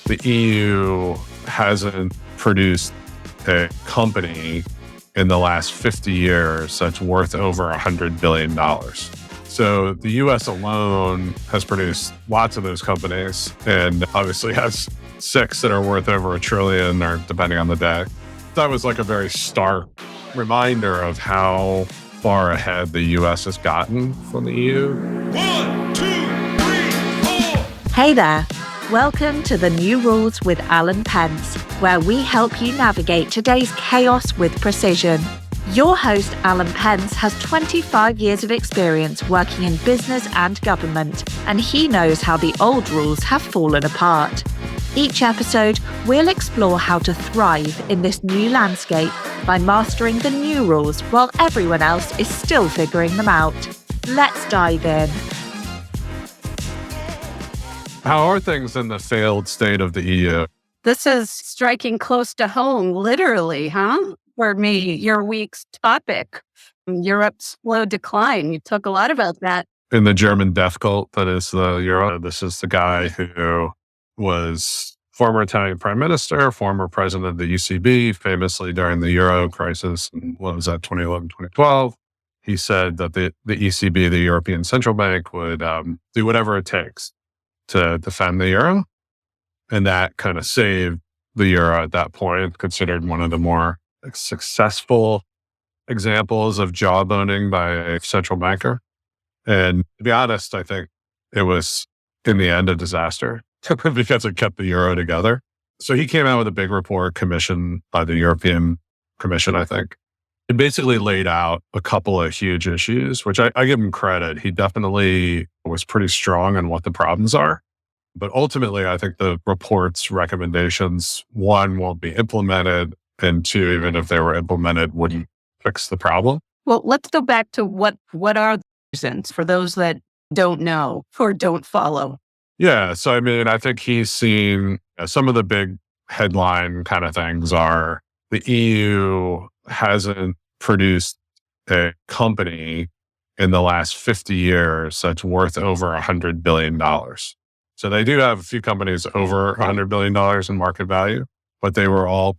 the EU hasn't produced a company in the last 50 years that's worth over $100 billion. So the US alone has produced lots of those companies and obviously has 6 that are worth over $1 trillion, or depending on the day. That was like a very stark reminder of how far ahead the US has gotten from the EU. 1, 2, 3, 4. Hey there. Welcome to the New Rules with Alan Pence, where we help you navigate today's chaos with precision. Your host, Alan Pence, has 25 years of experience working in business and government, and he knows how the old rules have fallen apart. Each episode, we'll explore how to thrive in this new landscape by mastering the new rules while everyone else is still figuring them out. Let's dive in. How are things in the failed state of the EU? This is striking close to home, literally, huh? For me, your week's topic, Europe's slow decline. You talk a lot about that. In the German death cult that is the Euro, this is the guy who was former Italian prime minister, former president of the ECB, famously during the Euro crisis. What was that, 2011, 2012? He said that the ECB, the European Central Bank, would do whatever it takes to defend the Euro. And that kind of saved the Euro at that point, considered one of the more successful examples of jawboning by a central banker. And to be honest, I think it was, in the end, a disaster because it kept the Euro together. So he came out with a big report commissioned by the European Commission, I think. It basically laid out a couple of huge issues, which I give him credit. He definitely was pretty strong on what the problems are. But ultimately, I think the report's recommendations, 1, won't be implemented, and 2, even if they were implemented, wouldn't fix the problem. Well, let's go back to what are the reasons for those that don't know or don't follow. Yeah. So, I mean, I think he's seen some of the big headline kind of things are the EU hasn't produced a company in the last 50 years that's worth over $100 billion. So they do have a few companies over $100 billion in market value, but they all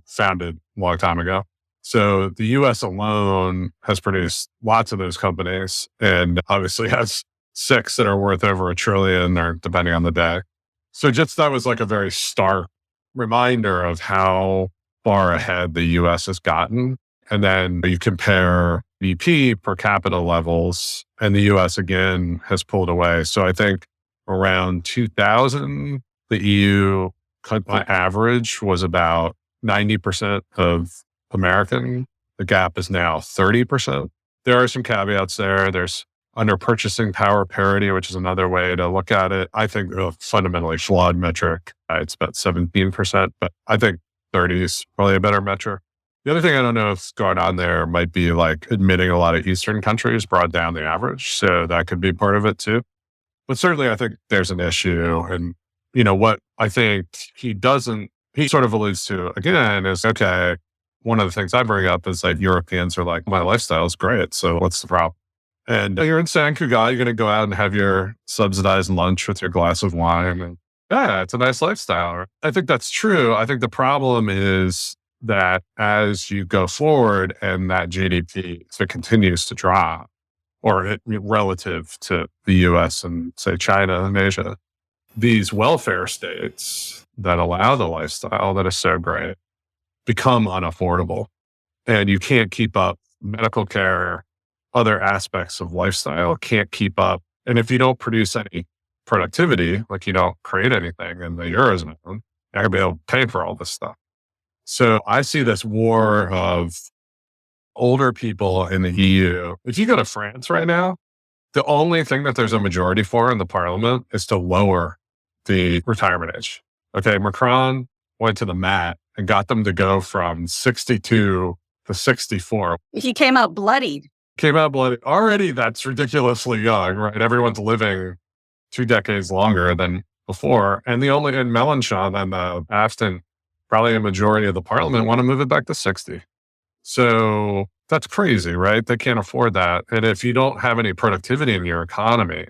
founded a long time ago. So the US alone has produced lots of those companies and obviously has 6 that are worth over $1 trillion, or depending on the day. So just that was like a very stark reminder of how far ahead the US has gotten. And then you compare GDP per capita levels, and the US again has pulled away. So I think around 2000, the EU average was about 90% of American. The gap is now 30%. There are some caveats there. There's under purchasing power parity, which is another way to look at it. I think a fundamentally flawed metric. It's about 17%, but I think 30 is probably a better metric. The other thing I don't know if's going on there might be like admitting a lot of Eastern countries brought down the average. So that could be part of it too. But certainly I think there's an issue. And, what I think he sort of alludes to again is, okay, one of the things I bring up is like Europeans are like, my lifestyle is great. So what's the problem? And you're in San Cugat, you're going to go out and have your subsidized lunch with your glass of wine. And yeah, it's a nice lifestyle. I think that's true. I think the problem is that as you go forward and that GDP, if it continues to drop, or relative to the US and say China and Asia, these welfare states that allow the lifestyle that is so great become unaffordable. And you can't keep up medical care, other aspects of lifestyle can't keep up. And if you don't produce any productivity, like you don't create anything in the Eurozone, you're not going to be able to pay for all this stuff. So I see this war of older people in the EU. If you go to France right now, the only thing that there's a majority for in the parliament is to lower the retirement age. Okay, Macron went to the mat and got them to go from 62 to 64. He came out bloodied. Already, that's ridiculously young, right? Everyone's living 2 decades longer than before. And Mélenchon and Aston, probably a majority of the parliament, want to move it back to 60. So that's crazy, right? They can't afford that. And if you don't have any productivity in your economy,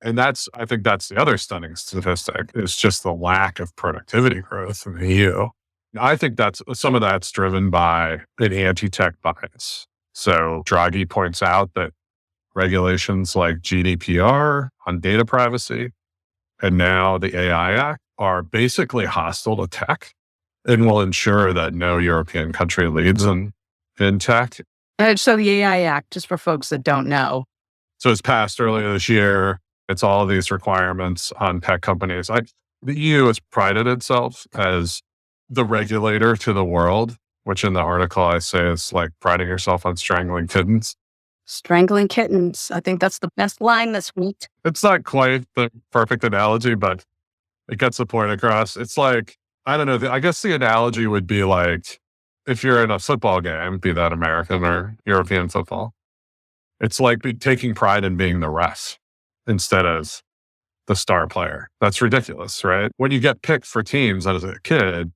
And I think that's the other stunning statistic is just the lack of productivity growth in the EU. I think some of that's driven by an anti-tech bias. So Draghi points out that regulations like GDPR on data privacy and now the AI Act are basically hostile to tech and will ensure that no European country leads in tech. So the AI Act, just for folks that don't know. So it's passed earlier this year. It's all of these requirements on tech companies. The EU has prided itself as the regulator to the world, which in the article I say is like priding yourself on strangling kittens. Strangling kittens. I think that's the best line this week. It's not quite the perfect analogy, but it gets the point across. It's like, I don't know. I guess the analogy would be like if you're in a football game, be that American or European football, it's like taking pride in being the ref instead of the star player. That's ridiculous, right? When you get picked for teams as a kid,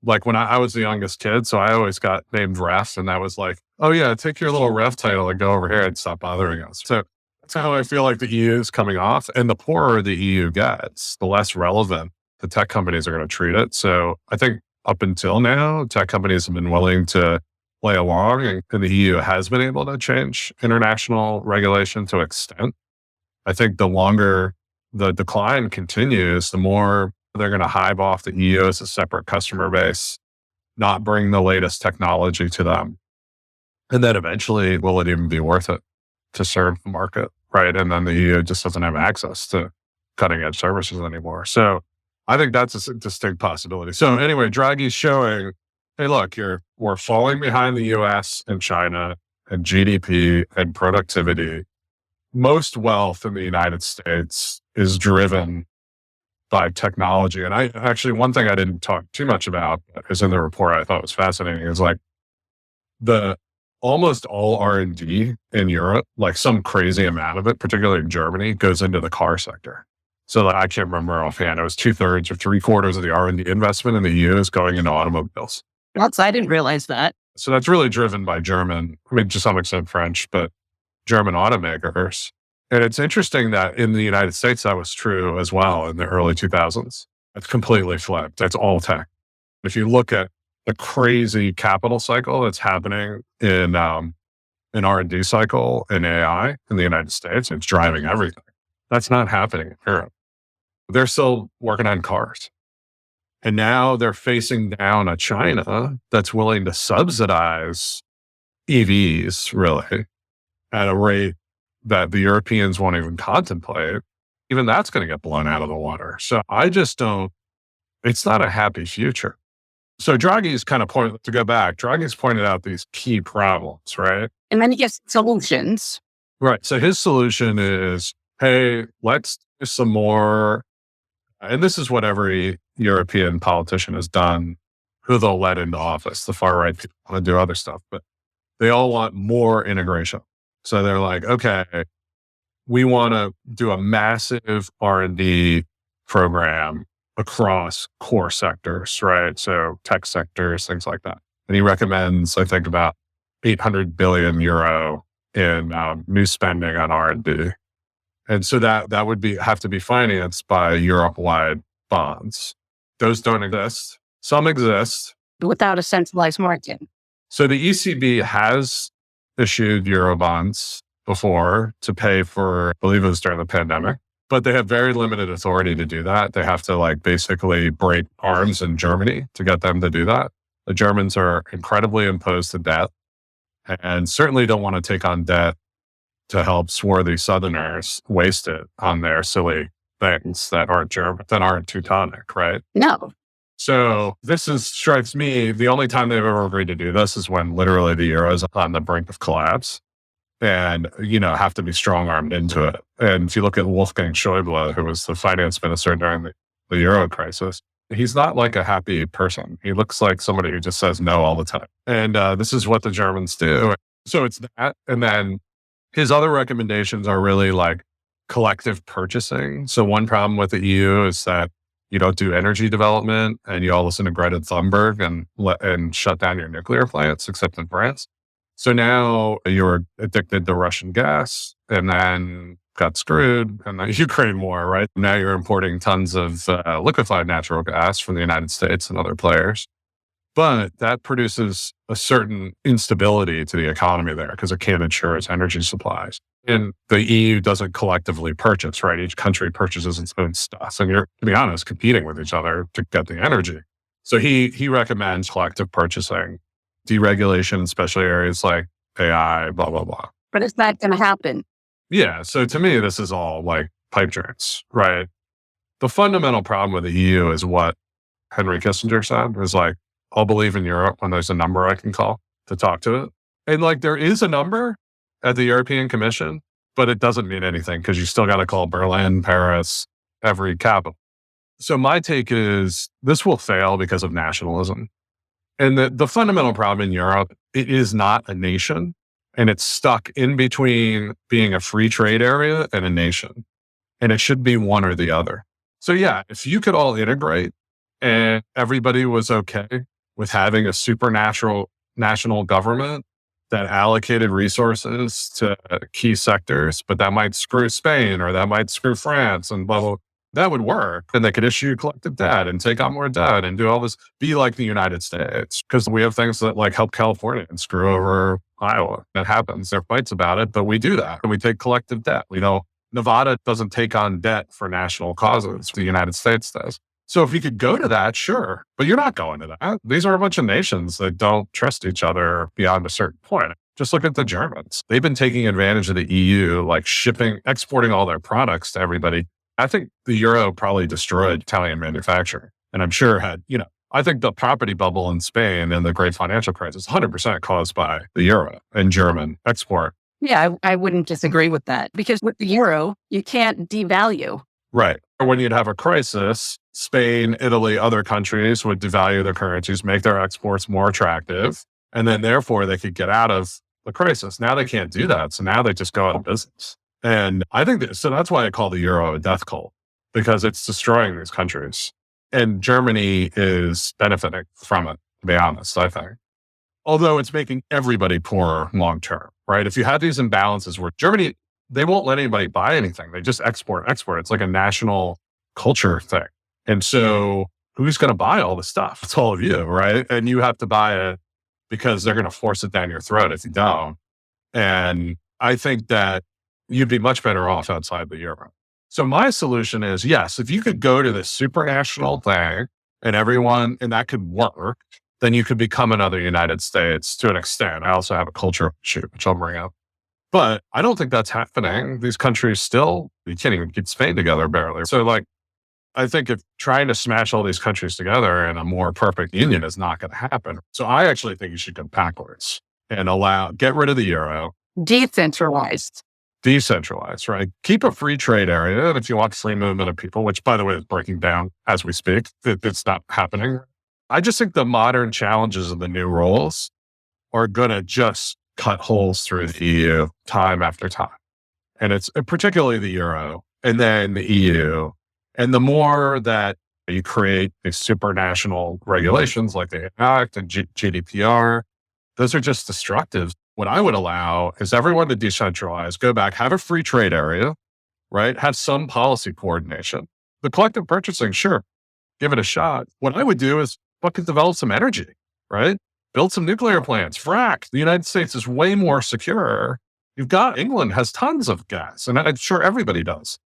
like when I was the youngest kid, so I always got named ref, and that was like, oh yeah, take your little ref title and go over here and stop bothering us. So that's how I feel like the EU is coming off. And the poorer the EU gets, the less relevant the tech companies are going to treat it. So I think up until now, tech companies have been willing to play along, and the EU has been able to change international regulation to extent. I think the longer the decline continues, the more they're going to hive off the EU as a separate customer base, not bring the latest technology to them. And then eventually, will it even be worth it to serve the market, right? And then the EU just doesn't have access to cutting edge services anymore. So I think that's a distinct possibility. So anyway, Draghi's showing, hey, look, we're falling behind the US and China and GDP and productivity. Most wealth in the United States is driven by technology. And one thing I didn't talk too much about is in the report I thought was fascinating is like almost all R&D in Europe, like some crazy amount of it, particularly in Germany, goes into the car sector. So like, I can't remember offhand, it was 2/3 or 3/4 of the R&D investment in the EU is going into automobiles. I didn't realize that. So that's really driven by to some extent French, but German automakers. And it's interesting that in the United States, that was true as well in the early 2000s. It's completely flipped. It's all tech. If you look at the crazy capital cycle that's happening in an R&D cycle in AI in the United States, it's driving everything. That's not happening in Europe. They're still working on cars. And now they're facing down a China that's willing to subsidize EVs really at a rate that the Europeans won't even contemplate. Even that's going to get blown out of the water. So it's not a happy future. So Draghi's Draghi's pointed out these key problems, right? And then he gives solutions. Right. So his solution is, hey, let's do some more. And this is what every European politician has done, who they'll let into office. The far right people want to do other stuff, but they all want more integration. So they're like, okay, we want to do a massive R&D program across core sectors, right? So tech sectors, things like that. And he recommends, I think, about 800 billion euro in new spending on R&D. And so that would have to be financed by Europe-wide bonds. Those don't exist. Some exist. Without a centralized market. So the ECB has issued Euro bonds before to pay for, I believe it was during the pandemic, but they have very limited authority to do that. They have to basically break arms in Germany to get them to do that. The Germans are incredibly imposed to debt and certainly don't want to take on debt to help swarthy Southerners waste it on their silly things that aren't German, that aren't Teutonic, right? No. So strikes me, the only time they've ever agreed to do this is when literally the euro is on the brink of collapse and, have to be strong-armed into it. And if you look at Wolfgang Schäuble, who was the finance minister during the euro crisis, he's not like a happy person. He looks like somebody who just says no all the time. And this is what the Germans do. So it's that. And then his other recommendations are really like collective purchasing. So one problem with the EU is that you don't do energy development and you all listen to Greta Thunberg and shut down your nuclear plants, except in France. So now you're addicted to Russian gas and then got screwed in the Ukraine war, right? Now you're importing tons of liquefied natural gas from the United States and other players. But that produces a certain instability to the economy there because it can't ensure its energy supplies. And the EU doesn't collectively purchase, right? Each country purchases its own stuff. And you're, to be honest, competing with each other to get the energy. So he recommends collective purchasing, deregulation, especially areas like AI, blah, blah, blah. But it's not going to happen. Yeah. So to me, this is all like pipe dreams, right? The fundamental problem with the EU is what Henry Kissinger said, was like, I'll believe in Europe when there's a number I can call to talk to it. And like there is a number at the European Commission, but it doesn't mean anything because you still got to call Berlin, Paris, every capital. So my take is this will fail because of nationalism. And the fundamental problem in Europe, it is not a nation and it's stuck in between being a free trade area and a nation. And it should be one or the other. So yeah, if you could all integrate and everybody was okay with having a supernatural national government that allocated resources to key sectors, but that might screw Spain or that might screw France and blah, blah, that would work. And they could issue collective debt and take on more debt and do all this, be like the United States. Because we have things that like help California and screw over Iowa. That happens. There are fights about it, but we do that. And we take collective debt. We know Nevada doesn't take on debt for national causes. The United States does. So if you could go to that, sure, but you're not going to that. These are a bunch of nations that don't trust each other beyond a certain point. Just look at the Germans. They've been taking advantage of the EU, like exporting all their products to everybody. I think the euro probably destroyed Italian manufacturing. And I'm sure I think the property bubble in Spain and the great financial crisis, 100% caused by the euro and German export. Yeah, I wouldn't disagree with that because with the euro, you can't devalue. Right. When you'd have a crisis, Spain, Italy, other countries would devalue their currencies, make their exports more attractive, and then therefore they could get out of the crisis. Now they can't do that. So now they just go out of business. And I think so that's why I call the euro a death cult, because it's destroying these countries. And Germany is benefiting from it, to be honest, I think. Although it's making everybody poorer long term, right? If you have these imbalances where Germany, they won't let anybody buy anything. They just export. It's like a national culture thing. And so who's going to buy all the stuff? It's all of you, right? And you have to buy it because they're going to force it down your throat if you don't. And I think that you'd be much better off outside the euro. So my solution is, yes, if you could go to this supranational thing and that could work, then you could become another United States to an extent. I also have a cultural issue, which I'll bring up. But I don't think that's happening. These countries still, you can't even keep Spain together barely. So I think if trying to smash all these countries together in a more perfect union is not going to happen. So I actually think you should go backwards and get rid of the euro. Decentralized, right? Keep a free trade area. And if you want free movement of people, which by the way is breaking down as we speak, it's not happening. I just think the modern challenges of the new rules are going to just cut holes through the EU time after time. And it's particularly the euro and then the EU. And the more that you create these supranational regulations like the Act and GDPR, those are just destructive. What I would allow is everyone to decentralize, go back, have a free trade area, right? Have some policy coordination. The collective purchasing, sure, give it a shot. What I would do is fucking develop some energy, right? Build some nuclear plants, frack. The United States is way more secure. England has tons of gas, and I'm sure everybody does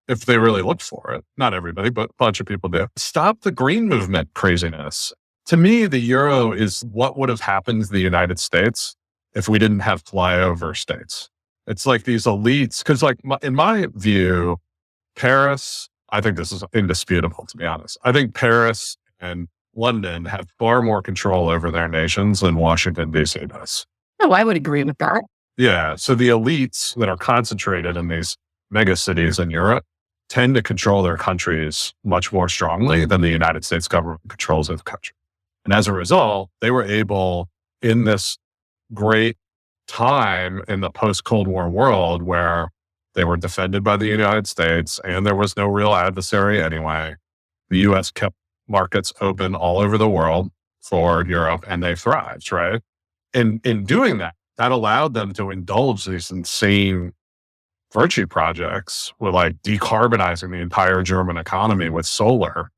if they really look for it. Not everybody, but a bunch of people do. Stop the green movement craziness. To me, the euro is what would have happened to the United States if we didn't have flyover states. It's like these elites, because in my view, Paris, I think this is indisputable, to be honest. I think Paris and London have far more control over their nations than Washington, D.C. does. Oh, I would agree with that. Yeah. So the elites that are concentrated in these mega cities in Europe tend to control their countries much more strongly than the United States government controls their country. And as a result, they were able, in this great time in the post-Cold War world where they were defended by the United States and there was no real adversary anyway, the U.S. kept markets open all over the world for Europe and they thrived, right? And in doing that, that allowed them to indulge these insane virtue projects with like decarbonizing the entire German economy with solar.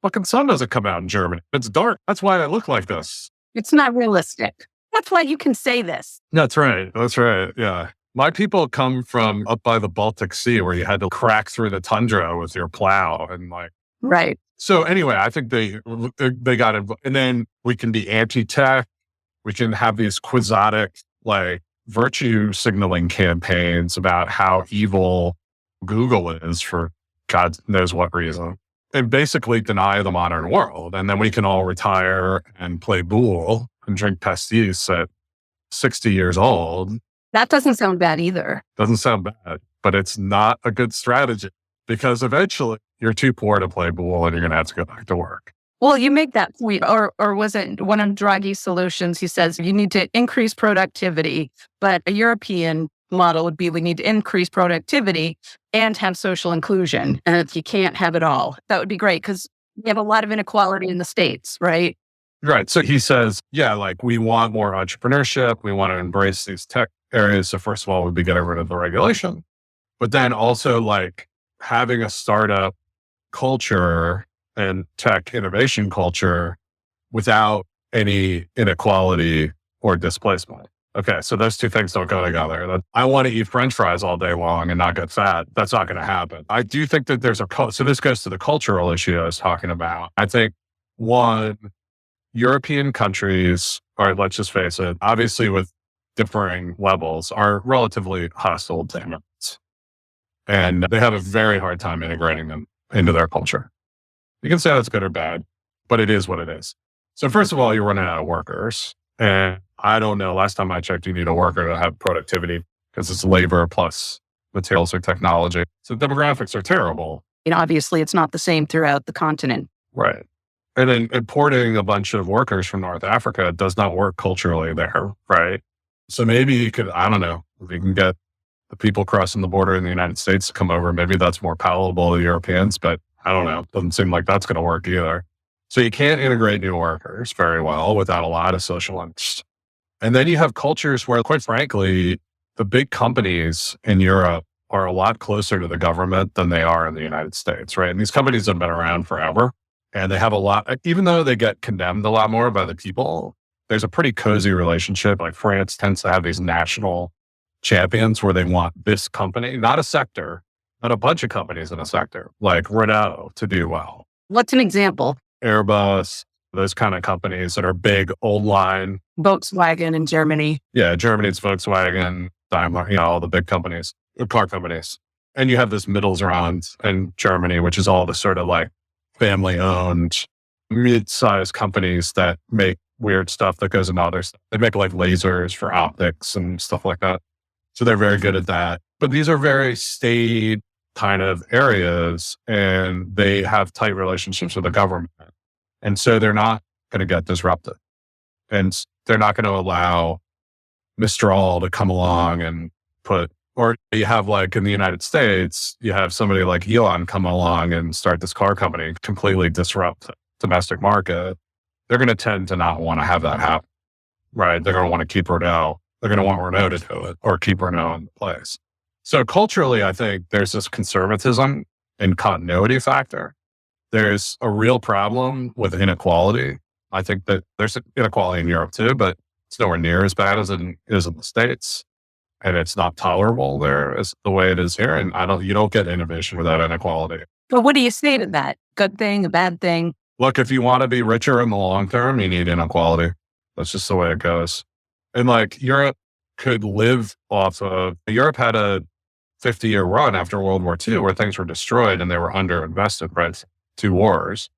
Fucking sun doesn't come out in Germany. It's dark. That's why I look like this. It's not realistic. That's why you can say this. That's right. That's right. Yeah. My people come from up by the Baltic Sea where you had to crack through the tundra with your plow and like. Right. So anyway, I think they got it. And then we can be anti-tech. We can have these quixotic like virtue signaling campaigns about how evil Google is for God knows what reason. And basically deny the modern world. And then we can all retire and play boule and drink pastis at 60 years old. That doesn't sound bad either. Doesn't sound bad, but it's not a good strategy because eventually you're too poor to play boule and you're going to have to go back to work. Well, you make that point, or was it one of Draghi's solutions? He says you need to increase productivity, but a European model would be we need to increase productivity and have social inclusion. And if you can't have it all, that would be great because we have a lot of inequality in the States, right? Right. So he says, yeah, like we want more entrepreneurship. We want to embrace these tech areas. So first of all, we'd be getting rid of the regulation, but then also like having a startup culture and tech innovation culture without any inequality or displacement. Okay, so those two things don't go together. I want to eat French fries all day long and not get fat. That's not going to happen. I do think that there's so this goes to the cultural issue I was talking about. I think one, European countries, or let's just face it, obviously with differing levels, are relatively hostile to immigrants. And they have a very hard time integrating them into their culture. You can say that's good or bad, but it is what it is. So first of all, you're running out of workers. And I don't know, last time I checked, you need a worker to have productivity because it's labor plus materials or technology. So demographics are terrible. And obviously, it's not the same throughout the continent. Right. And then importing a bunch of workers from North Africa does not work culturally there, right? So maybe you could, I don't know, if you can get the people crossing the border in the United States to come over, maybe that's more palatable to Europeans, but I don't know. Doesn't seem like that's going to work either. So you can't integrate new workers very well without a lot of social interest. And then you have cultures where, quite frankly, the big companies in Europe are a lot closer to the government than they are in the United States, right? And these companies have been around forever and they have a lot, even though they get condemned a lot more by the people, there's a pretty cozy relationship. Like France tends to have these national champions where they want this company, not a sector, but a bunch of companies in a sector, like Renault to do well. What's an example? Airbus, those kind of companies that are big, old line. Volkswagen in Germany. Yeah, Germany's Volkswagen, Daimler, all the big companies, car companies. And you have this middle ground in Germany, which is all the sort of like family-owned, mid-sized companies that make weird stuff that goes into other stuff. They make like lasers for optics and stuff like that. So they're very good at that. But these are very staid kind of areas and they have tight relationships with the government. And so they're not going to get disrupted. And they're not going to allow Mistral to come along and or you have like in the United States, you have somebody like Elon come along and start this car company, completely disrupt the domestic market. They're going to tend to not want to have that happen, right? They're going to want to keep Renault. They're going to want Renault to do it or keep Renault in place. So culturally, I think there's this conservatism and continuity factor. There's a real problem with inequality. I think that there's inequality in Europe too, but it's nowhere near as bad as it is in the States. And it's not tolerable there as the way it is here. And you don't get innovation without inequality. But what do you say to that? Good thing, a bad thing? Look, if you want to be richer in the long term, you need inequality. That's just the way it goes. And like Europe could live off of, Europe had a 50-year run after World War II where things were destroyed and they were underinvested, right? 2 wars.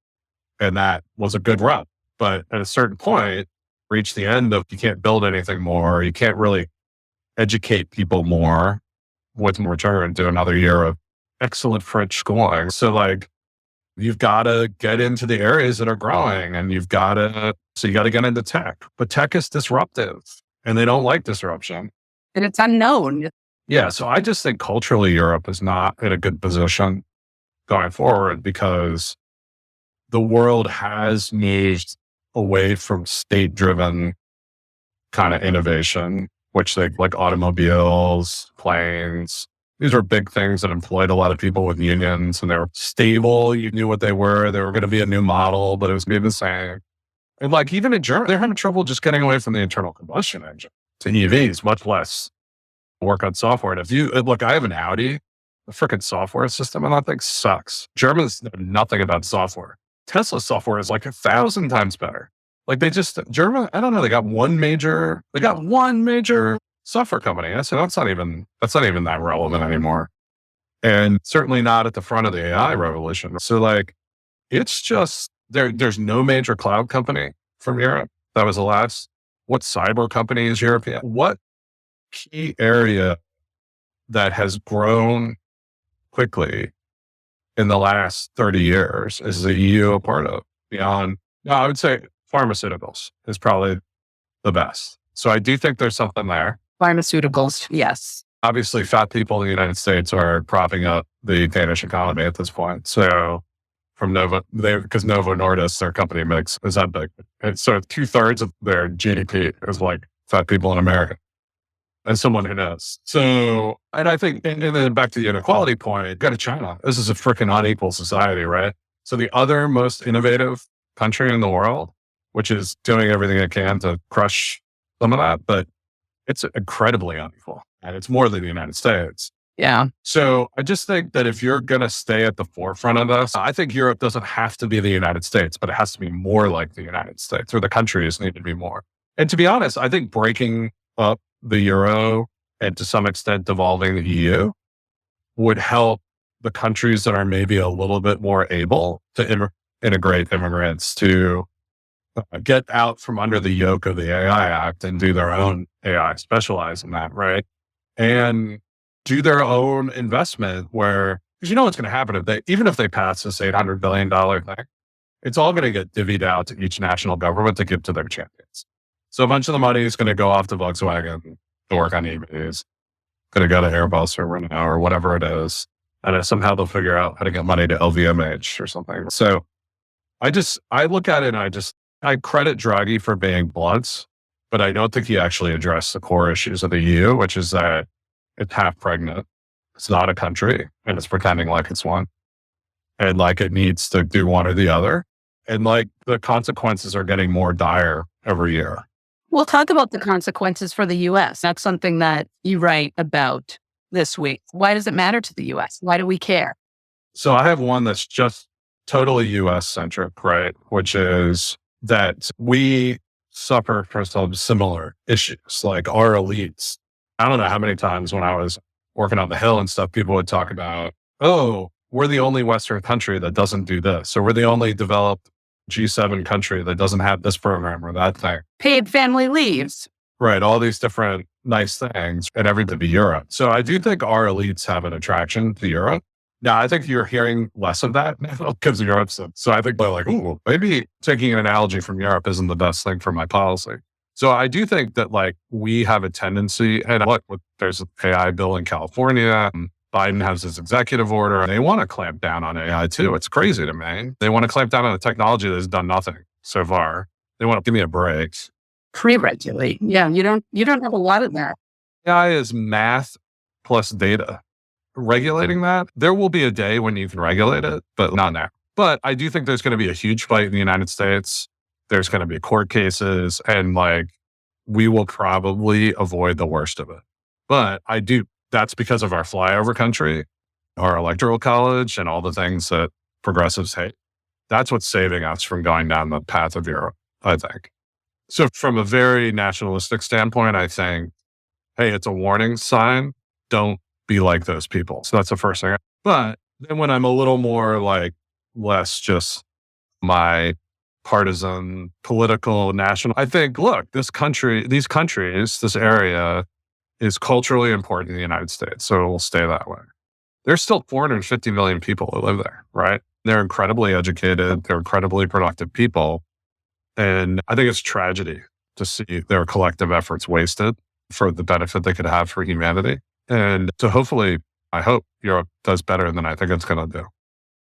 And that was a good run. But at a certain point, reach the end of, you can't build anything more. You can't really educate people more with return to another year of excellent French schooling. So like, you've got to get into the areas that are growing and you got to get into tech, but tech is disruptive and they don't like disruption. And it's unknown. Yeah. So I just think culturally Europe is not in a good position going forward because the world has moved away from state-driven kind of innovation, which they like automobiles, planes, These were big things that employed a lot of people with unions, and they were stable. You knew what they were. They were going to be a new model, but it was going to be the same. And like even in Germany, they're having trouble just getting away from the internal combustion engine to EVs, much less work on software. And if you look, I have an Audi, the freaking software system, and that thing sucks. Germans know nothing about software. Tesla software is like 1,000 times better. Like German, I don't know. They got one major software company. I said, that's not even that relevant anymore. And certainly not at the front of the AI revolution. So like, it's just, there's no major cloud company from Europe that was the last. What cyber company is European? What key area that has grown quickly in the last 30 years is the EU a part of? Beyond, no, I would say pharmaceuticals is probably the best. So I do think there's something there. Pharmaceuticals, yes. Obviously, fat people in the United States are propping up the Danish economy at this point. So from because Novo Nordisk, their company mix is that big. And so 2/3 of their GDP is like fat people in America and someone who knows. So, and I think, and then back to the inequality point, go to China. This is a freaking unequal society, right? So the other most innovative country in the world, which is doing everything it can to crush some of that, but it's incredibly unequal, and it's more than the United States. Yeah. So I just think that if you're going to stay at the forefront of this, I think Europe doesn't have to be the United States, but it has to be more like the United States, or the countries need to be more. And to be honest, I think breaking up the euro and to some extent devolving the EU would help the countries that are maybe a little bit more able to integrate immigrants, to get out from under the yoke of the AI Act and do their own AI, specialize in that, right? And do their own investment where, because you know what's going to happen even if they pass this $800 billion thing, it's all going to get divvied out to each national government to give to their champions. So a bunch of the money is going to go off to Volkswagen to work on EVs, going to go to Airbus or Renault or whatever it is. And then somehow they'll figure out how to get money to LVMH or something. So I look at it and I credit Draghi for being blunt, but I don't think he actually addressed the core issues of the EU, which is that it's half pregnant. It's not a country, and it's pretending like it's one. And like it needs to do one or the other. And like the consequences are getting more dire every year. We'll talk about the consequences for the US. That's something that you write about this week. Why does it matter to the US? Why do we care? So I have one that's just totally US centric, right? Which is that we suffer from some similar issues, like our elites. I don't know how many times when I was working on the Hill and stuff, people would talk about, oh, we're the only Western country that doesn't do this, or we're the only developed G7 country that doesn't have this program or that thing. Paid family leaves. Right. All these different nice things, and everything to be Europe. So I do think our elites have an attraction to Europe. Now, I think you're hearing less of that now because of Europe. So I think they're like, ooh, maybe taking an analogy from Europe isn't the best thing for my policy. So I do think that like we have a tendency, and look, there's an AI bill in California. Biden has his executive order, and they want to clamp down on AI too. It's crazy to me. They want to clamp down on a technology that has done nothing so far. They want to give me a break. Pre-regulate. Yeah, you don't have a lot of that. AI is math plus data. Regulating that, there will be a day when you can regulate it, but not now. But I do think there's going to be a huge fight in the United States. There's going to be court cases, and like we will probably avoid the worst of it. But that's because of our flyover country, our electoral college, and all the things that progressives hate. That's what's saving us from going down the path of Europe, I think. So from a very nationalistic standpoint, I think, hey, it's a warning sign. Don't be like those people. So that's the first thing. But then when I'm a little more like less just my partisan, political, national, I think, look, this area is culturally important in the United States. So it will stay that way. There's still 450 million people who live there, right? They're incredibly educated. They're incredibly productive people. And I think it's tragedy to see their collective efforts wasted for the benefit they could have for humanity. And so hopefully, I hope Europe does better than I think it's going to do.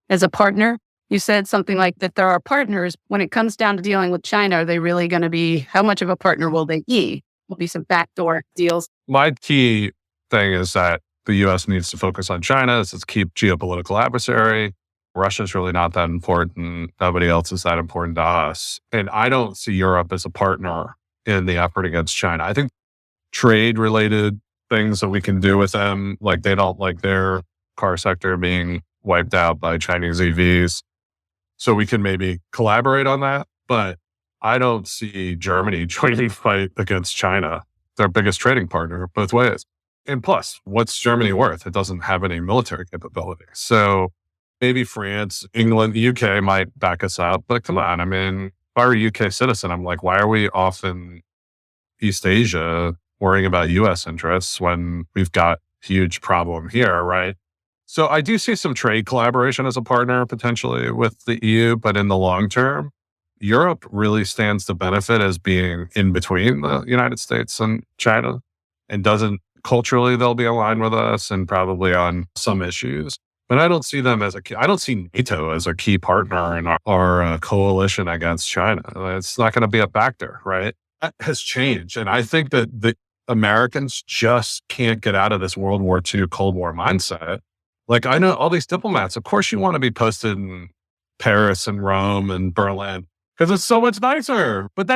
As a partner, you said something like that there are partners. When it comes down to dealing with China, are they really going to be, how much of a partner will they be? Will be some backdoor deals. My key thing is that the US needs to focus on China as its key geopolitical adversary. Russia's really not that important. Nobody else is that important to us. And I don't see Europe as a partner in the effort against China. I think trade related things that we can do with them, like they don't like their car sector being wiped out by Chinese EVs. So we can maybe collaborate on that. But I don't see Germany joining fight against China, their biggest trading partner, both ways. And plus, what's Germany worth? It doesn't have any military capability. So maybe France, England, the UK might back us up. But come on, I mean, if I were a UK citizen, I'm like, why are we off in East Asia worrying about US interests when we've got a huge problem here, right? So I do see some trade collaboration as a partner potentially with the EU, but in the long term, Europe really stands to benefit as being in between the United States and China, and doesn't culturally, they'll be aligned with us and probably on some issues. But I don't see them as I don't see NATO as a key partner in our coalition against China. It's not going to be a factor, right? That has changed. And I think that the Americans just can't get out of this World War II, Cold War mindset. Like, I know all these diplomats, of course you want to be posted in Paris and Rome and Berlin because it's so much nicer. But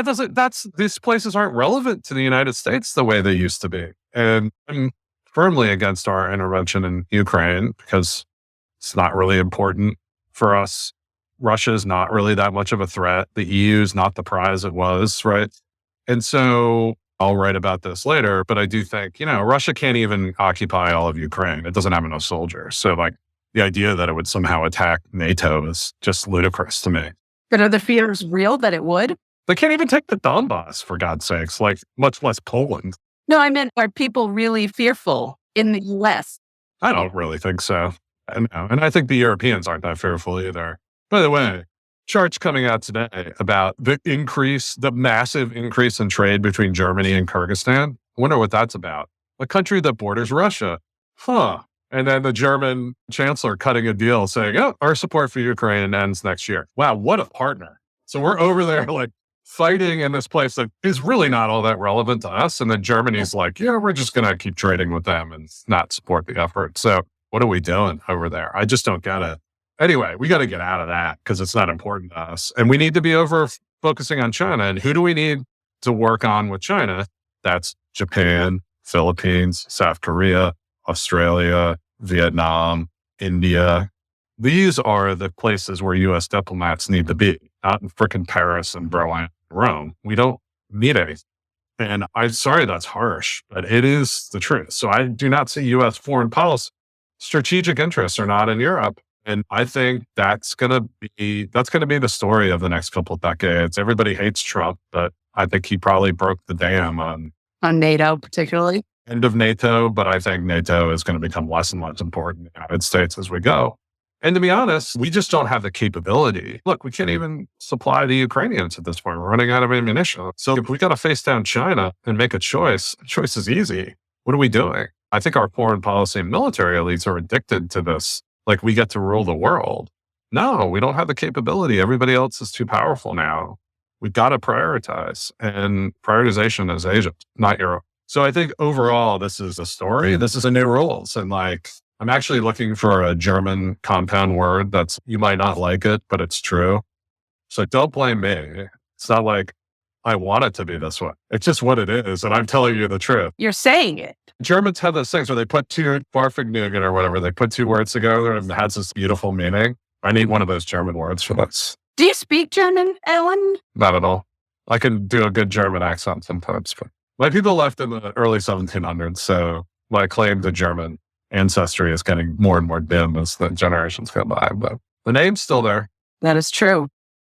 these places aren't relevant to the United States the way they used to be. And I'm firmly against our intervention in Ukraine because it's not really important for us. Russia is not really that much of a threat. The EU is not the prize it was, right? And so I'll write about this later, but I do think, Russia can't even occupy all of Ukraine. It doesn't have enough soldiers. So like the idea that it would somehow attack NATO is just ludicrous to me. But are the fears real that it would? They can't even take the Donbass, for God's sakes, like much less Poland. No, I meant, are people really fearful in the US? I don't really think so. And I think the Europeans aren't that fearful either. By the way, charts coming out today about the massive increase in trade between Germany and Kyrgyzstan. I wonder what that's about. A country that borders Russia. Huh. And then the German chancellor cutting a deal saying, oh, our support for Ukraine ends next year. Wow, what a partner. So we're over there like fighting in this place that is really not all that relevant to us. And then Germany's like, yeah, we're just going to keep trading with them and not support the effort. So what are we doing over there? I just don't get it. Anyway, we got to get out of that because it's not important to us. And we need to be focusing on China. And who do we need to work on with China? That's Japan, Philippines, South Korea, Australia, Vietnam, India. These are the places where US diplomats need to be, not in frickin' Paris and Berlin, Rome. We don't need anything. And I'm sorry that's harsh, but it is the truth. So I do not see US foreign policy. Strategic interests are not in Europe. And I think that's going to be the story of the next couple of decades. Everybody hates Trump, but I think he probably broke the dam on NATO, particularly. End of NATO. But I think NATO is going to become less and less important in the United States as we go. And to be honest, we just don't have the capability. Look, we can't even supply the Ukrainians at this point. We're running out of ammunition. So if we got to face down China and make a choice, the choice is easy. What are we doing? I think our foreign policy and military elites are addicted to this. Like we get to rule the world. No, we don't have the capability. Everybody else is too powerful now. We've got to prioritize, and prioritization is Asia, not Europe. So I think overall, this is a story. This is a new rules. And like, I'm actually looking for a German compound word you might not like it, but it's true. So don't blame me. It's not like I want it to be this way. It's just what it is. And I'm telling you the truth. You're saying it. Germans have those things where they put two Barfignugan or whatever. They put two words together and it has this beautiful meaning. I need one of those German words for this. Do you speak German, Ellen? Not at all. I can do a good German accent sometimes, but my people left in the early 1700s. So my claim to German ancestry is getting more and more dim as the generations go by. But the name's still there. That is true.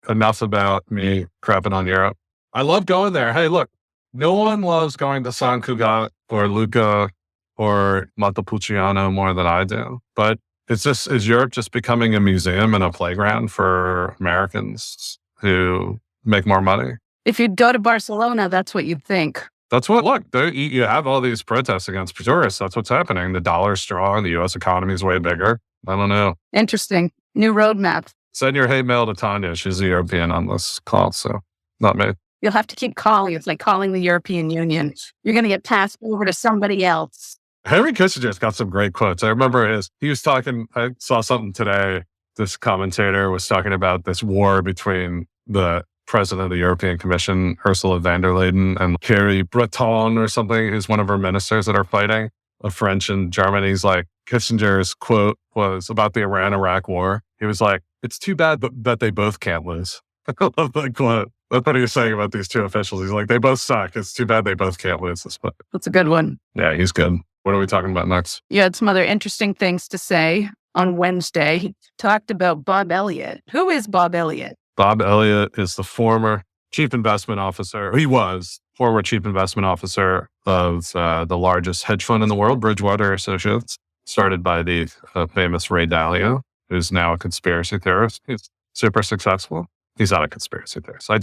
Enough about me crapping on Europe. I love going there. Hey, look, no one loves going to San Cugat or Lucca or Montepulciano more than I do. But is Europe just becoming a museum and a playground for Americans who make more money? If you'd go to Barcelona, that's what you'd think. Look, you have all these protests against tourists. That's what's happening. The dollar's strong. The U.S. economy is way bigger. I don't know. Interesting. New roadmap. Send your hate mail to Tonya. She's a European on this call, so not me. You'll have to keep calling. It's like calling the European Union. You're going to get passed over to somebody else. Henry Kissinger's got some great quotes. I remember he was talking, I saw something today. This commentator was talking about this war between the president of the European Commission, Ursula von der Leyen, and Thierry Breton or something, who's one of her ministers that are fighting, a French and German. He's like, Kissinger's quote was about the Iran-Iraq war. He was like, it's too bad that they both can't lose. I love that quote. That's what he was saying about these two officials. He's like, they both suck. It's too bad they both can't lose this fight. That's a good one. Yeah, he's good. What are we talking about next? You had some other interesting things to say on Wednesday. He talked about Bob Elliott. Who is Bob Elliott? Bob Elliott is the former chief investment officer. He was former chief investment officer of the largest hedge fund in the world, Bridgewater Associates, started by the famous Ray Dalio, who's now a conspiracy theorist. He's super successful. He's not a conspiracy theorist. I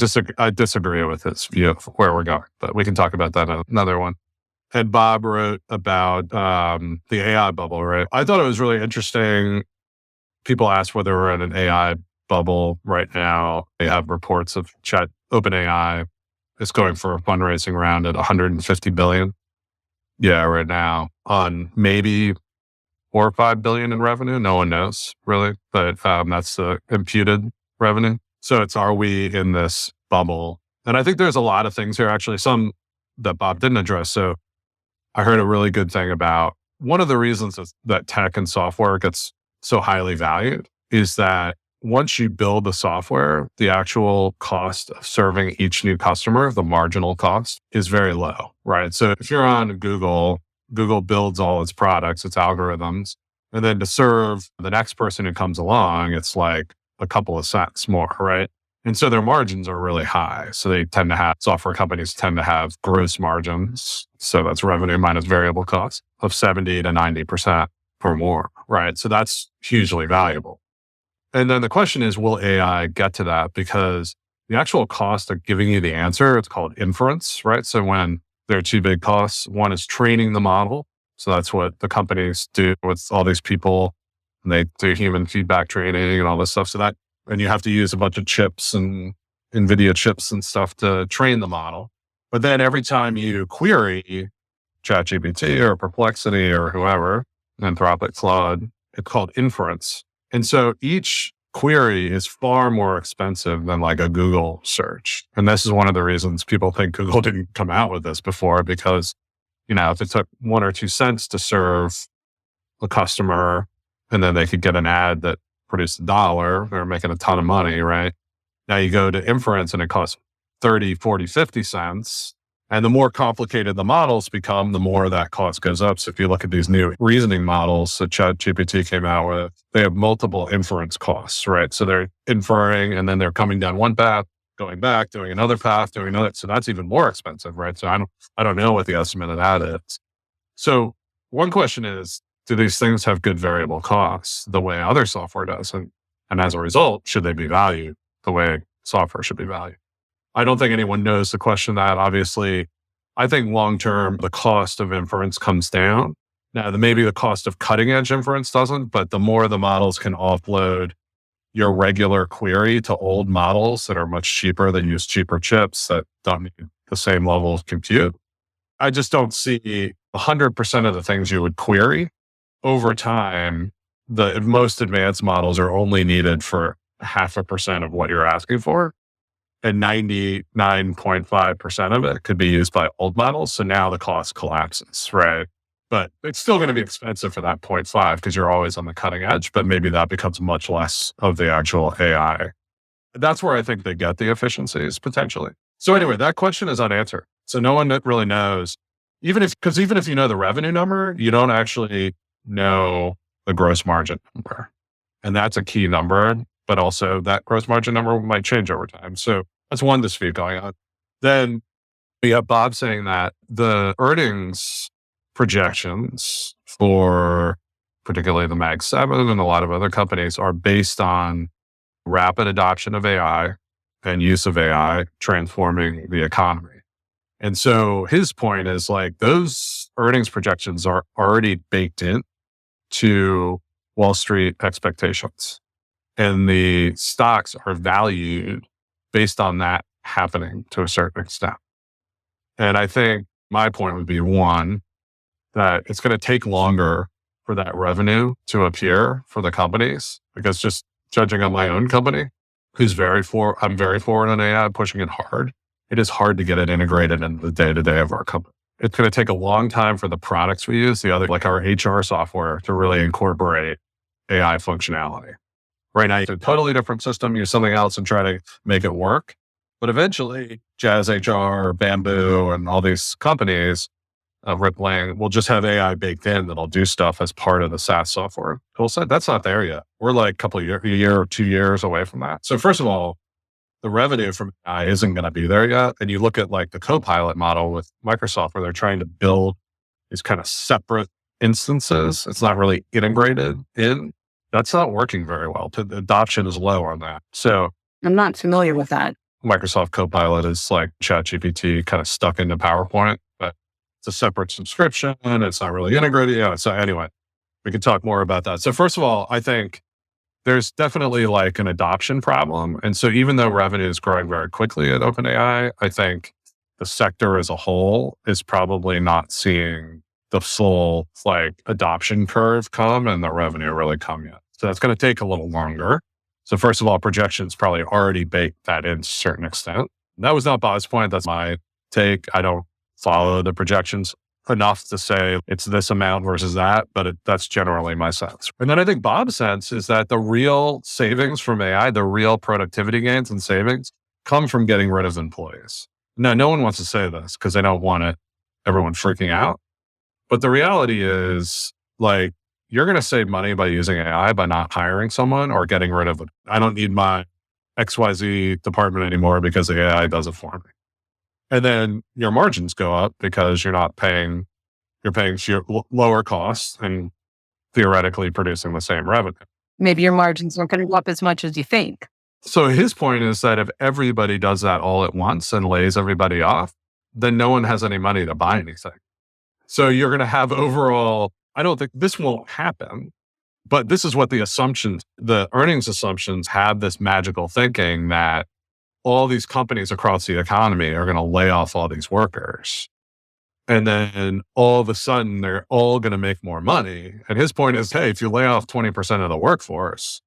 disagree with his view of where we're going, but we can talk about that in another one. And Bob wrote about the AI bubble, right? I thought it was really interesting. People ask whether we're in an AI bubble right now. They have reports of OpenAI is going for a fundraising round at $150 billion. Yeah, right now on maybe 4 or 5 billion in revenue. No one knows really, but that's the imputed revenue. So are we in this bubble? And I think there's a lot of things here, actually, some that Bob didn't address. So I heard a really good thing about one of the reasons that tech and software gets so highly valued is that once you build the software, the actual cost of serving each new customer, the marginal cost, is very low, right? So if you're on Google builds all its products, its algorithms, and then to serve the next person who comes along, it's like a couple of cents more, right? And so their margins are really high. So software companies tend to have gross margins. So that's revenue minus variable costs of 70 to 90% or more, right? So that's hugely valuable. And then the question is, will AI get to that? Because the actual cost of giving you the answer, it's called inference, right? So when there are two big costs, one is training the model. So that's what the companies do with all these people, and they do human feedback training and all this stuff. And you have to use a bunch of chips and NVIDIA chips and stuff to train the model. But then every time you query ChatGPT or Perplexity or whoever, Anthropic, Claude, it's called inference. And so each query is far more expensive than like a Google search. And this is one of the reasons people think Google didn't come out with this before, because, if it took 1 or 2 cents to serve a customer and then they could get an ad that produced $1, they're making a ton of money, right? Now you go to inference and it costs 30, 40, 50 cents. And the more complicated the models become, the more that cost goes up. So if you look at these new reasoning models that ChatGPT came out with, they have multiple inference costs, right? So they're inferring and then they're coming down one path, going back, doing another path, doing another. So that's even more expensive, right? So I don't know what the estimate of that is. So one question is, do these things have good variable costs the way other software does? And as a result, should they be valued the way software should be valued? I don't think anyone knows the question that. Obviously, I think long-term, the cost of inference comes down. Now, maybe the cost of cutting-edge inference doesn't, but the more the models can offload your regular query to old models that are much cheaper, that use cheaper chips, that don't need the same level of compute. I just don't see 100% of the things you would query. Over time, the most advanced models are only needed for 0.5% of what you're asking for. And 99.5% of it could be used by old models. So now the cost collapses, right? But it's still going to be expensive for that 0.5 because you're always on the cutting edge, but maybe that becomes much less of the actual AI. That's where I think they get the efficiencies potentially. So anyway, that question is unanswered. So no one really knows, even if you know the revenue number, you don't actually know the gross margin number. And that's a key number, but also that gross margin number might change over time. So that's one dispute going on. Then we have Bob saying that the earnings projections for particularly the Mag 7 and a lot of other companies are based on rapid adoption of AI and use of AI transforming the economy. And so his point is like those earnings projections are already baked in to Wall Street expectations. And the stocks are valued based on that happening to a certain extent. And I think my point would be one, that it's going to take longer for that revenue to appear for the companies, because just judging on my own company, I'm very forward on AI, pushing it hard. It is hard to get it integrated into the day-to-day of our company. It's going to take a long time for the products we use, like our HR software, to really incorporate AI functionality. Right now, it's a totally different system, use something else and try to make it work. But eventually, Jazz HR, Bamboo, and all these companies, Rippling, will just have AI baked in that'll do stuff as part of the SaaS software tool set. That's not there yet. We're like a year or 2 years away from that. So first of all, the revenue from AI isn't going to be there yet. And you look at like the Copilot model with Microsoft, where they're trying to build these kind of separate instances. It's not really integrated in. That's not working very well. The adoption is low on that. So I'm not familiar with that. Microsoft Copilot is like ChatGPT kind of stuck into PowerPoint, but it's a separate subscription and it's not really integrated. Yeah. So anyway, we can talk more about that. So first of all, I think there's definitely like an adoption problem. And so even though revenue is growing very quickly at OpenAI, I think the sector as a whole is probably not seeing the full like adoption curve come and the revenue really come yet. So that's going to take a little longer. So first of all, projections probably already baked that in to a certain extent. That was not Bob's point. That's my take. I don't follow the projections enough to say it's this amount versus that, but that's generally my sense. And then I think Bob's sense is that the real savings from AI, the real productivity gains and savings, come from getting rid of employees. Now, no one wants to say this because they don't want everyone freaking out. But the reality is, like, you're going to save money by using AI by not hiring someone or getting rid of it. I don't need my XYZ department anymore because the AI does it for me. And then your margins go up because you're paying lower costs and theoretically producing the same revenue. Maybe your margins aren't going to go up as much as you think. So his point is that if everybody does that all at once and lays everybody off, then no one has any money to buy anything. So you're going to have overall, I don't think this won't happen, but this is what the earnings assumptions have, this magical thinking that all these companies across the economy are going to lay off all these workers. And then all of a sudden, they're all going to make more money. And his point is, hey, if you lay off 20% of the workforce,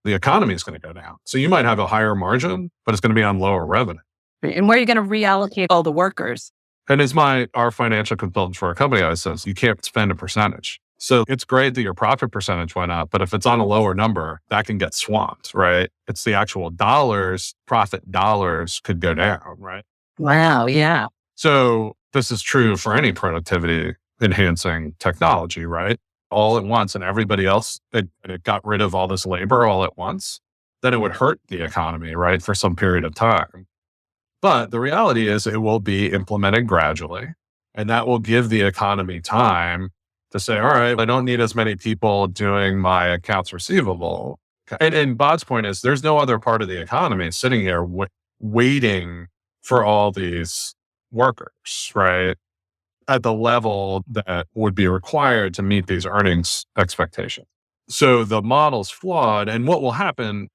the economy is going to go down. So you might have a higher margin, but it's going to be on lower revenue. And where are you going to reallocate all the workers? And as our financial consultant for our company always says, you can't spend a percentage. So it's great that your profit percentage went up, but if it's on a lower number, that can get swamped, right? It's the actual profit dollars could go down, right? Wow, yeah. So this is true for any productivity enhancing technology, right? All at once, and everybody else, it got rid of all this labor all at once, then it would hurt the economy, right? For some period of time. But the reality is it will be implemented gradually, and that will give the economy time to say, all right, I don't need as many people doing my accounts receivable. And Bob's point is there's no other part of the economy sitting here waiting for all these workers, right? At the level that would be required to meet these earnings expectations. So the model's flawed. And what will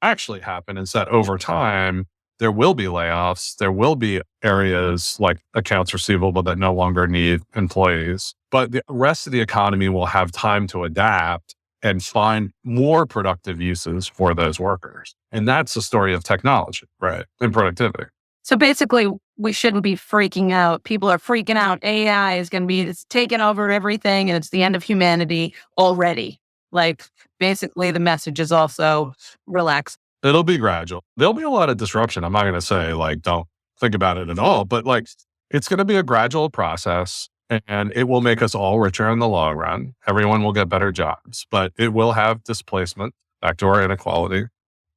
actually happen is that over time, there will be layoffs. There will be areas like accounts receivable that no longer need employees, but the rest of the economy will have time to adapt and find more productive uses for those workers. And that's the story of technology, right? And productivity. So basically, we shouldn't be freaking out. People are freaking out. AI is going to be taking over everything and it's the end of humanity already. Like basically the message is also relax. It'll be gradual. There'll be a lot of disruption. I'm not going to say like, don't think about it at all, but like, it's going to be a gradual process and it will make us all richer in the long run. Everyone will get better jobs, but it will have displacement, back to our inequality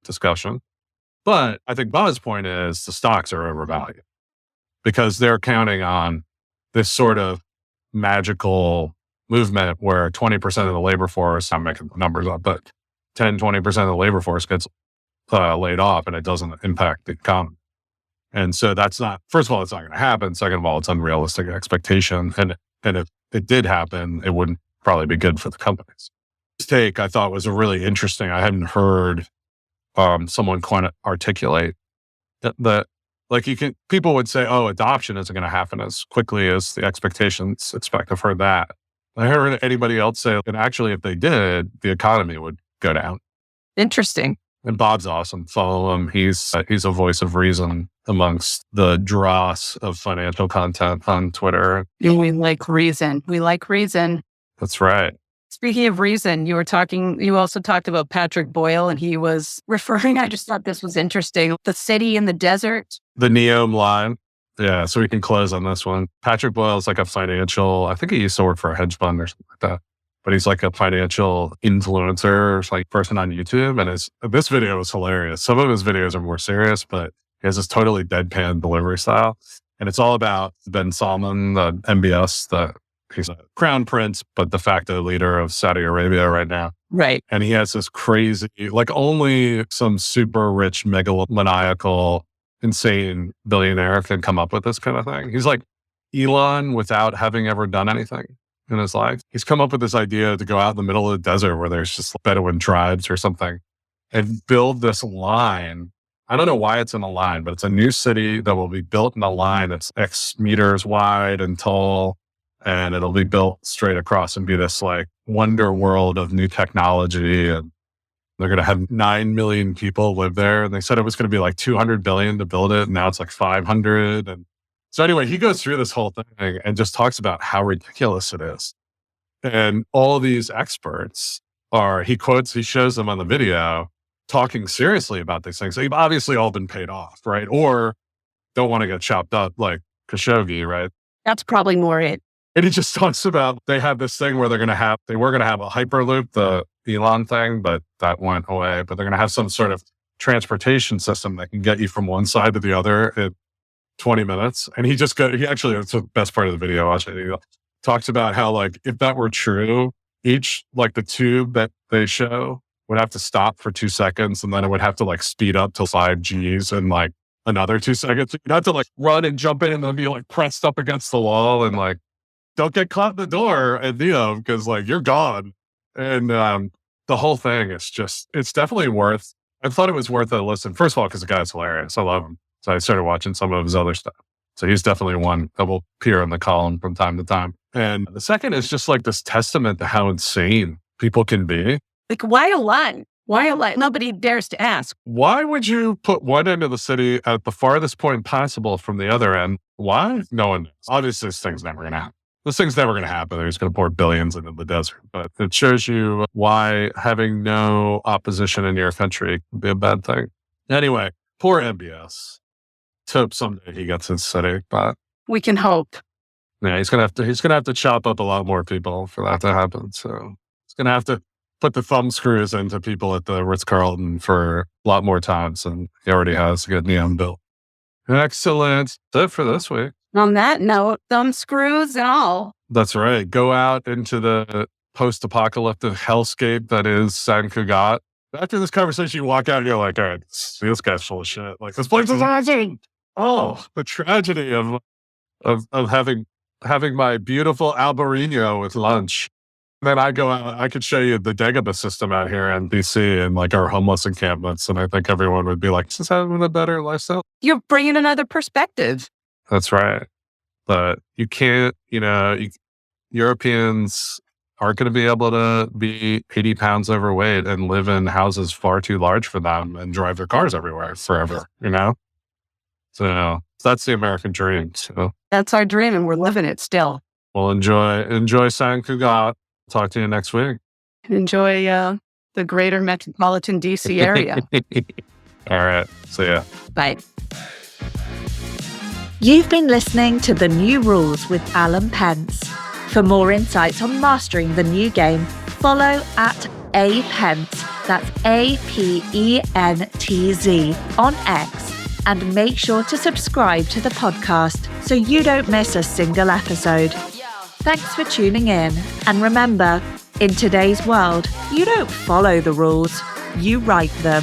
discussion. But I think Bob's point is the stocks are overvalued because they're counting on this sort of magical movement where 20% of the labor force, I'm making the numbers up, but 20% of the labor force gets laid off and it doesn't impact the economy. And so that's not, first of all, it's not going to happen. Second of all, it's unrealistic expectation. And if it did happen, it wouldn't probably be good for the companies. This take I thought was a really interesting. I hadn't heard someone quite articulate that like people would say, oh, adoption isn't going to happen as quickly as the expectations expect. I've heard that. I heard anybody else say, and actually, if they did, the economy would go down. Interesting. And Bob's awesome. Follow him. He's a voice of reason amongst the dross of financial content on Twitter. We like reason. We like reason. That's right. Speaking of reason, you also talked about Patrick Boyle, and he was referring, I just thought this was interesting, the city in the desert. The NEOM line. Yeah, so we can close on this one. Patrick Boyle is like a financial, I think he used to work for a hedge fund or something like that. But he's like a financial influencer, like person on YouTube. And this video was hilarious. Some of his videos are more serious, but he has this totally deadpan delivery style. And it's all about Ben Salman, the MBS, he's a crown prince, but de facto leader of Saudi Arabia right now. Right. And he has this crazy, like only some super rich, megalomaniacal, insane billionaire can come up with this kind of thing. He's like Elon without having ever done anything in his life. He's come up with this idea to go out in the middle of the desert where there's just Bedouin tribes or something and build this line. I don't know why it's in a line, but it's a new city that will be built in a line that's X meters wide and tall. And it'll be built straight across and be this like wonder world of new technology. And they're going to have 9 million people live there. And they said it was going to be like 200 billion to build it. And now it's like 500. And so anyway, he goes through this whole thing and just talks about how ridiculous it is. And all these experts he shows them on the video talking seriously about these things. They've obviously all been paid off, right? Or don't want to get chopped up like Khashoggi, right? That's probably more it. And he just talks about, they have this thing where they were going to have a Hyperloop, the Elon thing, but that went away. But they're going to have some sort of transportation system that can get you from one side to the other in 20 minutes. And it's the best part of the video. Actually, he talks about how like, if that were true, each, like the tube that they show would have to stop for 2 seconds. And then it would have to like speed up to 5 Gs and like another 2 seconds. You'd have to like run and jump in and then be like pressed up against the wall and like, don't get caught in the door at NEOM because like you're gone. And the whole thing is it's definitely I thought it was worth a listen. First of all, because the guy's hilarious. I love him. So I started watching some of his other stuff. So he's definitely one that will appear in the column from time to time. And the second is just like this testament to how insane people can be. Like, why a line? Why a line? Nobody dares to ask. Why would you put one end of the city at the farthest point possible from the other end? Why? No one knows. Obviously, this thing's never going to happen. This thing's never going to happen. They're just going to pour billions into the desert. But it shows you why having no opposition in your country can be a bad thing. Anyway, poor MBS. Hope someday he gets his city, but we can hope. Yeah, he's gonna have to chop up a lot more people for that to happen. So he's gonna have to put the thumb screws into people at the Ritz-Carlton for a lot more times than he already has to get NEOM built. Excellent. That's it for this week. On that note, thumb screws and all. That's right. Go out into the post-apocalyptic hellscape that is San Cugat. After this conversation, you walk out and you're like, all right, this guy's full of shit. Like, this place is awesome. Oh, the tragedy of having my beautiful Albarino with lunch. Then I go out, I could show you the Dagobah system out here in DC and like our homeless encampments. And I think everyone would be like, this is having a better lifestyle. You're bringing another perspective. That's right. But you can't, Europeans aren't going to be able to be 80 pounds overweight and live in houses far too large for them and drive their cars everywhere forever, So that's the American dream. So that's our dream and we're living it still. Well, enjoy San Cugat. Talk to you next week. Enjoy the greater metropolitan DC area. All right. See ya. Bye. You've been listening to The New Rules with Alan Pence. For more insights on mastering the new game, follow @apentz, that's APENTZ, on X, and make sure to subscribe to the podcast so you don't miss a single episode. Thanks for tuning in, and remember, in today's world, you don't follow the rules, you write them.